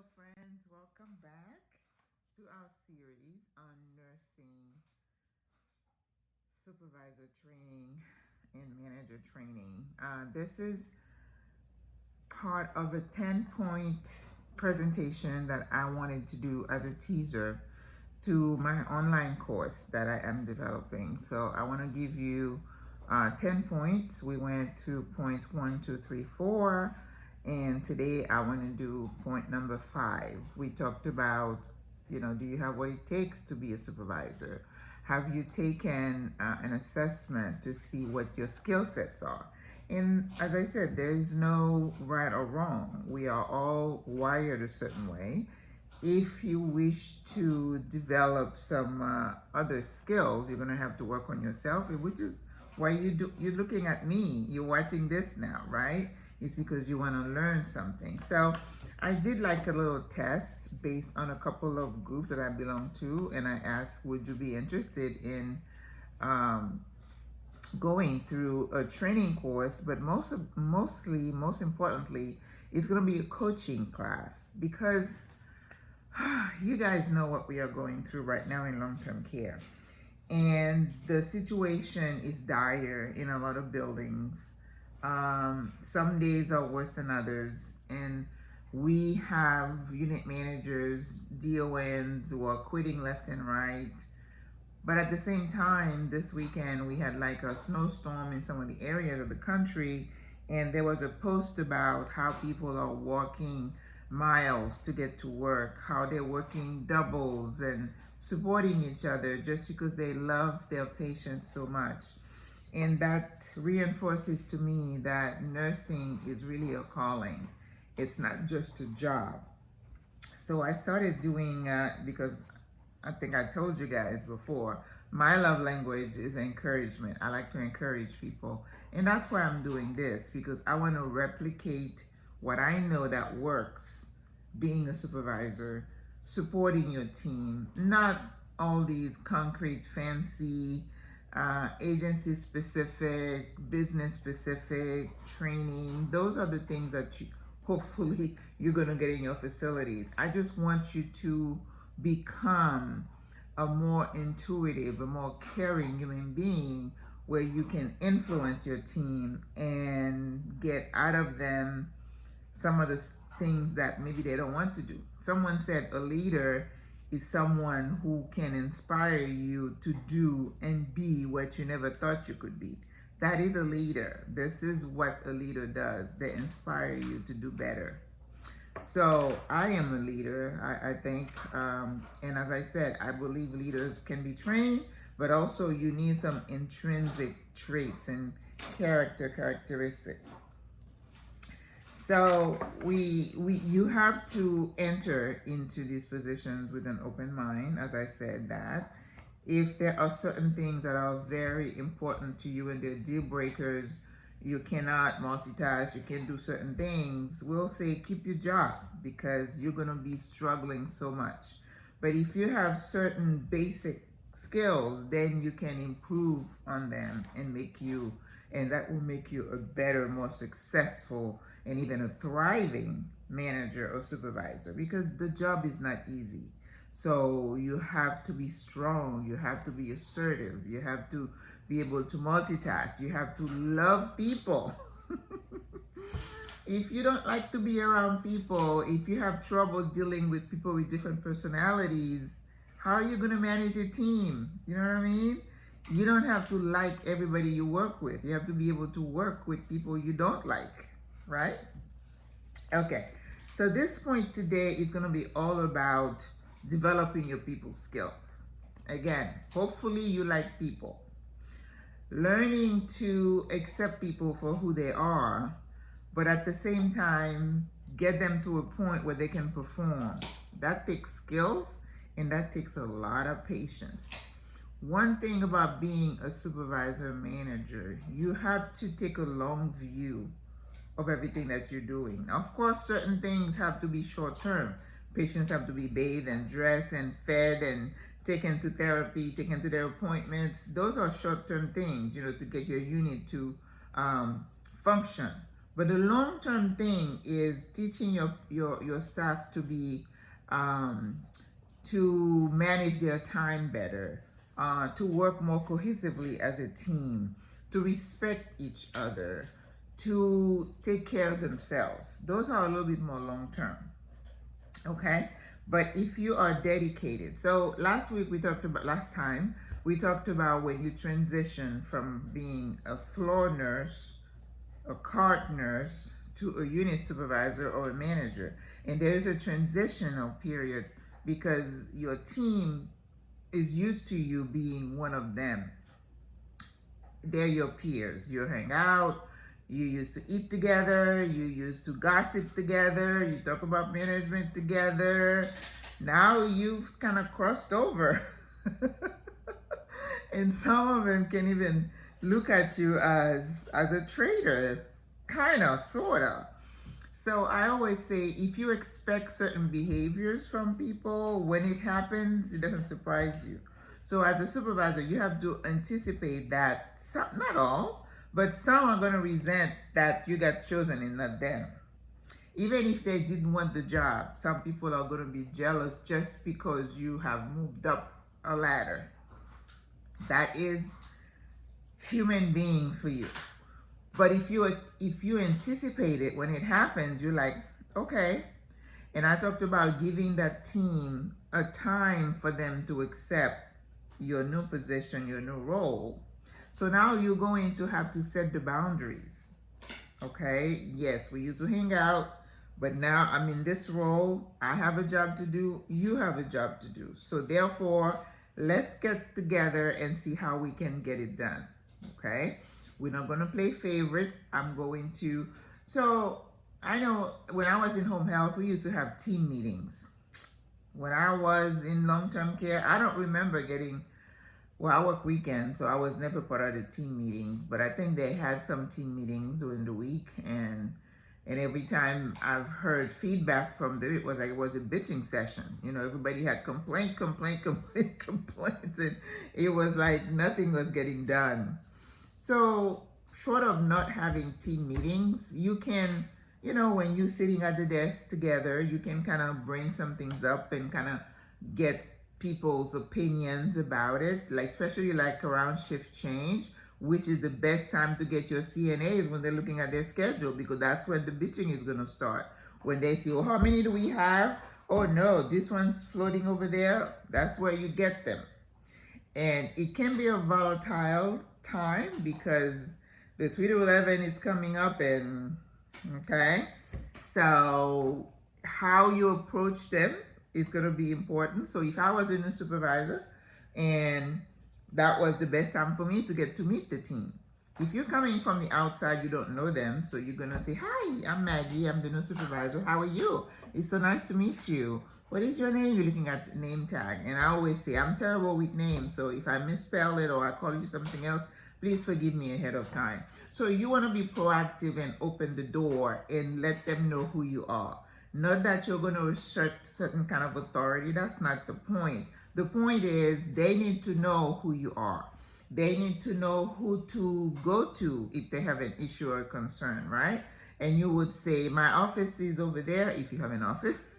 Hello, friends. Welcome back to our series on nursing supervisor training and manager training. This is part of a 10-point presentation that I wanted to do as a teaser to my online course that I am developing. So I want to give you 10 points. We went through point 1, 2, 3, 4. And today I want to do point number 5. We talked about, do you have what it takes to be a supervisor? Have you taken an assessment to see what your skill sets are? And as I said, there is no right or wrong. We are all wired a certain way. If you wish to develop some other skills, you're going to have to work on yourself, which is why you're looking at me. You're watching this now, right? It's because you want to learn something. So I did like a little test based on a couple of groups that I belong to, and I asked, would you be interested in going through a training course? But most importantly, it's going to be a coaching class, because you guys know what we are going through right now in long-term care. And the situation is dire in a lot of buildings. Some days are worse than others. And we have unit managers, DONs who are quitting left and right. But at the same time, this weekend, we had like a snowstorm in some of the areas of the country. And there was a post about how people are walking miles to get to work, how they're working doubles and supporting each other just because they love their patients so much. And that reinforces to me that nursing is really a calling. It's not just a job. So I started doing, because I think I told you guys before, my love language is encouragement. I like to encourage people. And that's why I'm doing this, because I want to replicate what I know that works being a supervisor, supporting your team, not all these concrete, fancy, agency specific, business specific training. Those are the things that hopefully you're going to get in your facilities. I just want you to become a more intuitive, a more caring human being, where you can influence your team and get out of them some of the things that maybe they don't want to do. Someone said a leader is someone who can inspire you to do and be what you never thought you could be. That is a leader. This is what a leader does. They inspire you to do better. So I am a leader, I think. And as I said, I believe leaders can be trained, but also you need some intrinsic traits and characteristics. So you have to enter into these positions with an open mind, as I said that. If there are certain things that are very important to you and they're deal breakers, you cannot multitask, you can't do certain things, we'll say keep your job, because you're going to be struggling so much. But if you have certain basic skills, then you can improve on them and that will make you a better, more successful, and even a thriving manager or supervisor, because the job is not easy. So you have to be strong, you have to be assertive, you have to be able to multitask, you have to love people. If you don't like to be around people, if you have trouble dealing with people with different personalities, how are you going to manage your team? You know what I mean? You don't have to like everybody you work with. You have to be able to work with people you don't like, right? Okay, so this point today is going to be all about developing your people skills. Again, hopefully you like people. Learning to accept people for who they are, but at the same time, get them to a point where they can perform. That takes skills, and that takes a lot of patience. One thing about being a supervisor manager, you have to take a long view of everything that you're doing. Of course, certain things have to be short term. Patients have to be bathed and dressed and fed and taken to therapy, taken to their appointments. Those are short term things, to get your unit to function. But the long-term thing is teaching your staff to be to manage their time better, to work more cohesively as a team, to respect each other, to take care of themselves. Those are a little bit more long-term, okay? But if you are dedicated, so last time, we talked about when you transition from being a floor nurse, a cart nurse, to a unit supervisor or a manager. And there's a transitional period because your team is used to you being one of them. They're your peers. You hang out, you used to eat together, you used to gossip together, you talk about management together. Now you've kind of crossed over. And some of them can even look at you as a traitor, kind of, sort of. So I always say, if you expect certain behaviors from people, when it happens, it doesn't surprise you. So as a supervisor, you have to anticipate that some, not all, but some are going to resent that you got chosen and not them. Even if they didn't want the job, some people are going to be jealous just because you have moved up a ladder. That is human being for you. But if you anticipate it when it happens, you're like, okay. And I talked about giving that team a time for them to accept your new position, your new role. So now you're going to have to set the boundaries. Okay, yes, we used to hang out, but now I'm in this role. I have a job to do. You have a job to do. So therefore, let's get together and see how we can get it done. Okay, we're not going to play favorites. I'm going to. So I know when I was in home health, we used to have team meetings. When I was in long-term care, I don't remember getting. Well, I work weekends, so I was never part of the team meetings, but I think they had some team meetings during the week, and every time I've heard feedback from them, it was like it was a bitching session. You know, everybody had complaints, and it was like nothing was getting done. So short of not having team meetings, you can, you know, when you're sitting at the desk together, you can kind of bring some things up and kind of get people's opinions about it, like especially like around shift change, which is the best time to get your CNAs when they're looking at their schedule, because that's when the bitching is going to start. When they see, well, how many do we have? Oh no, this one's floating over there. That's where you get them. And it can be a volatile time because the 3 to 11 is coming up, and okay, so how you approach them, it's going to be important. So if I was a new supervisor and that was the best time for me to get to meet the team. If you're coming from the outside, you don't know them. So you're going to say, hi, I'm Maggie. I'm the new supervisor. How are you? It's so nice to meet you. What is your name? You're looking at name tag. And I always say, I'm terrible with names. So if I misspell it or I call you something else, please forgive me ahead of time. So you want to be proactive and open the door and let them know who you are. Not that you're going to assert certain kind of authority. That's not the point. The point is they need to know who you are. They need to know who to go to if they have an issue or a concern, right? And you would say, my office is over there if you have an office.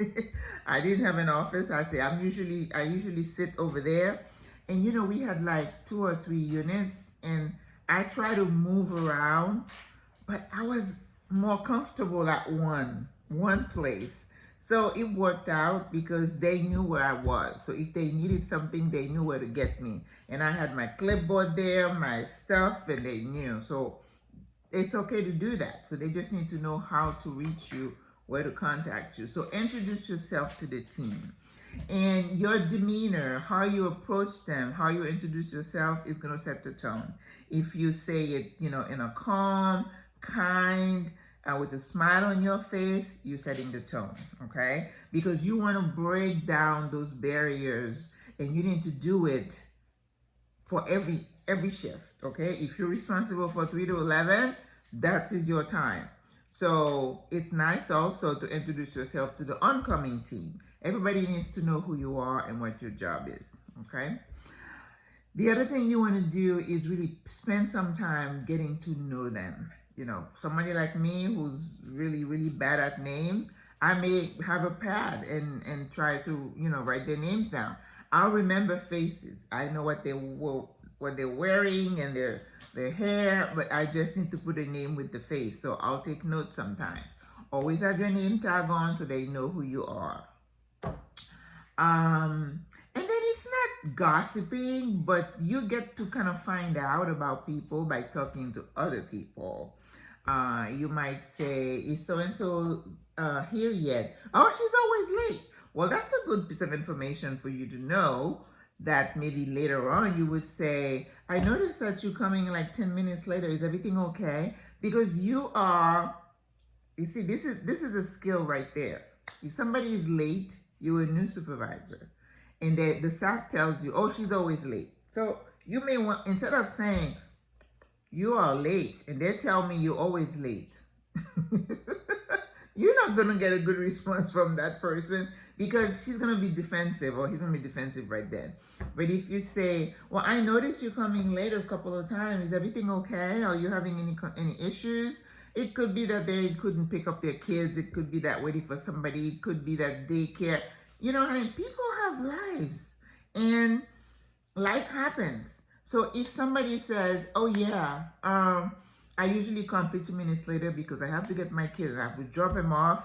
I didn't have an office. I say, I usually sit over there. And you know, we had like 2 or 3 units and I try to move around, but I was more comfortable at one place. So it worked out because they knew where I was. So if they needed something, they knew where to get me. And I had my clipboard there, my stuff, and they knew. So it's okay to do that. So they just need to know how to reach you, where to contact you. So introduce yourself to the team. And your demeanor, how you approach them, how you introduce yourself is going to set the tone. If you say it, you know, in a calm, kind, with a smile on your face, you're setting the tone, okay? Because you want to break down those barriers, and you need to do it for every shift, okay? If you're responsible for 3 to 11, that is your time. So it's nice also to introduce yourself to the oncoming team. Everybody needs to know who you are and what your job is, okay? The other thing you want to do is really spend some time getting to know them. You know, somebody like me who's really, really bad at names, I may have a pad and try to, you know, write their names down. I'll remember faces. I know what what they're wearing and their hair, but I just need to put a name with the face. So I'll take notes sometimes. Always have your name tag on so they know who you are. And then it's not gossiping, but you get to kind of find out about people by talking to other people. You might say, is so-and-so here yet? Oh, she's always late. Well, that's a good piece of information for you to know, that maybe later on you would say, I noticed that you're coming like 10 minutes later. Is everything okay? Because you see, this is a skill right there. If somebody is late, you're a new supervisor, and the staff tells you, oh, she's always late. So you may want, instead of saying, you are late, and they tell me you're always late, you're not going to get a good response from that person, because she's going to be defensive, or he's going to be defensive right then. But if you say, well, I noticed you're coming late a couple of times. Is everything okay? Are you having any issues? It could be that they couldn't pick up their kids. It could be that waiting for somebody. It could be that daycare. You know, and people have lives, and life happens. So if somebody says, oh yeah, I usually come 15 minutes later because I have to get my kids, I have to drop them off.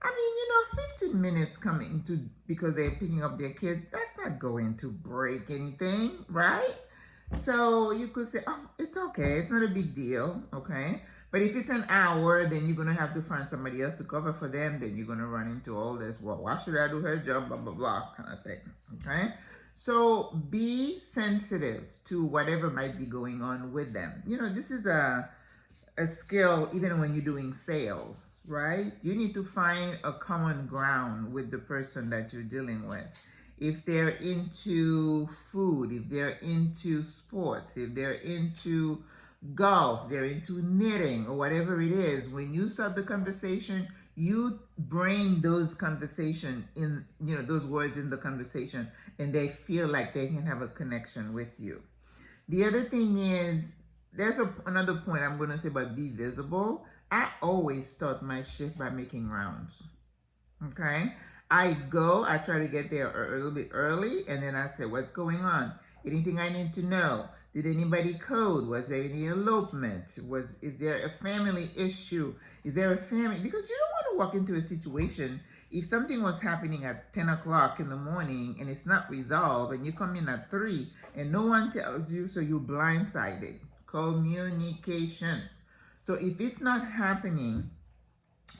I mean, you know, 15 minutes coming to because they're picking up their kids, that's not going to break anything, right? So you could say, oh, it's okay. It's not a big deal, okay? But if it's an hour, then you're going to have to find somebody else to cover for them. Then you're going to run into all this, well, why should I do her job, blah, blah, blah, kind of thing, okay? So be sensitive to whatever might be going on with them. You know, this is a skill even when you're doing sales, right? You need to find a common ground with the person that you're dealing with. If they're into food, if they're into sports, if they're into golf, they're into knitting, or whatever it is, when you start the conversation, you bring those conversation in, you know, those words in the conversation, and they feel like they can have a connection with you. The other thing is, there's another point I'm going to say about be visible. I always start my shift by making rounds. Okay? I try to get there a little bit early, and then I say, what's going on? Anything I need to know? Did anybody code? Was there any elopement? Is there a family issue? Is there a family? Because you don't want to walk into a situation, if something was happening at 10 o'clock in the morning and it's not resolved, and you come in at 3 and no one tells you, so you're blindsided. Communications. So if it's not happening,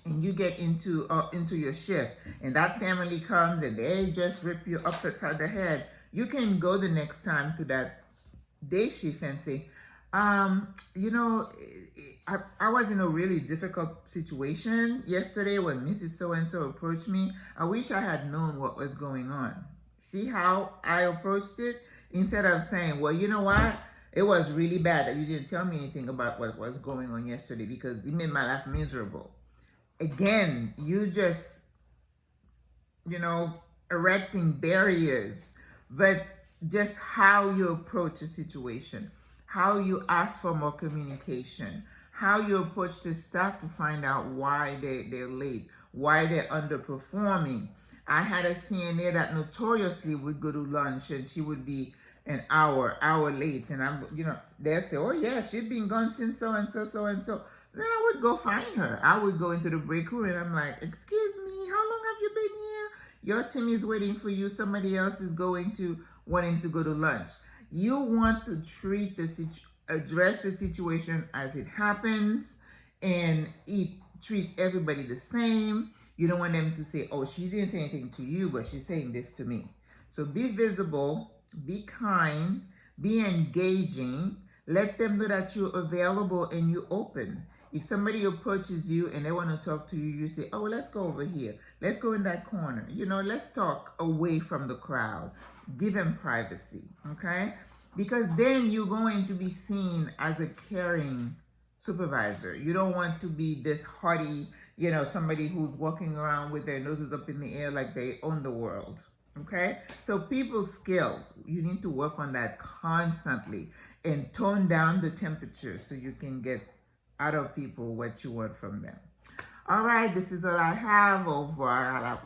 and you get into your shift, and that family comes and they just rip you upside the head, you can go the next time to that day shift and say, you know, I was in a really difficult situation yesterday when Mrs. So-and-so approached me. I wish I had known what was going on. See how I approached it? Instead of saying, well, you know what? It was really bad that you didn't tell me anything about what was going on yesterday, because it made my life miserable. Again, you just, you know, erecting barriers, but just how you approach a situation, how you ask for more communication, how you approach the staff to find out why they're late, why they're underperforming. I had a CNA that notoriously would go to lunch, and she would be an hour late, and I'm, you know, they'll say, oh yeah, she's been gone since so and so. Then I would go find her. I would go into the break room, and I'm like, excuse me, how long have you been here? Your team is waiting for you. Somebody else is wanting to go to lunch. You want to address the situation as it happens, and treat everybody the same. You don't want them to say, oh, she didn't say anything to you, but she's saying this to me. So be visible, be kind, be engaging. Let them know that you're available and you're open. If somebody approaches you and they want to talk to you, you say, oh, well, let's go over here. Let's go in that corner. You know, let's talk away from the crowd. Give them privacy, okay? Because then you're going to be seen as a caring supervisor. You don't want to be this haughty, you know, somebody who's walking around with their noses up in the air like they own the world, okay? So people skills, you need to work on that constantly and tone down the temperature so you can get other people what you want from them. All right, this is all I have over.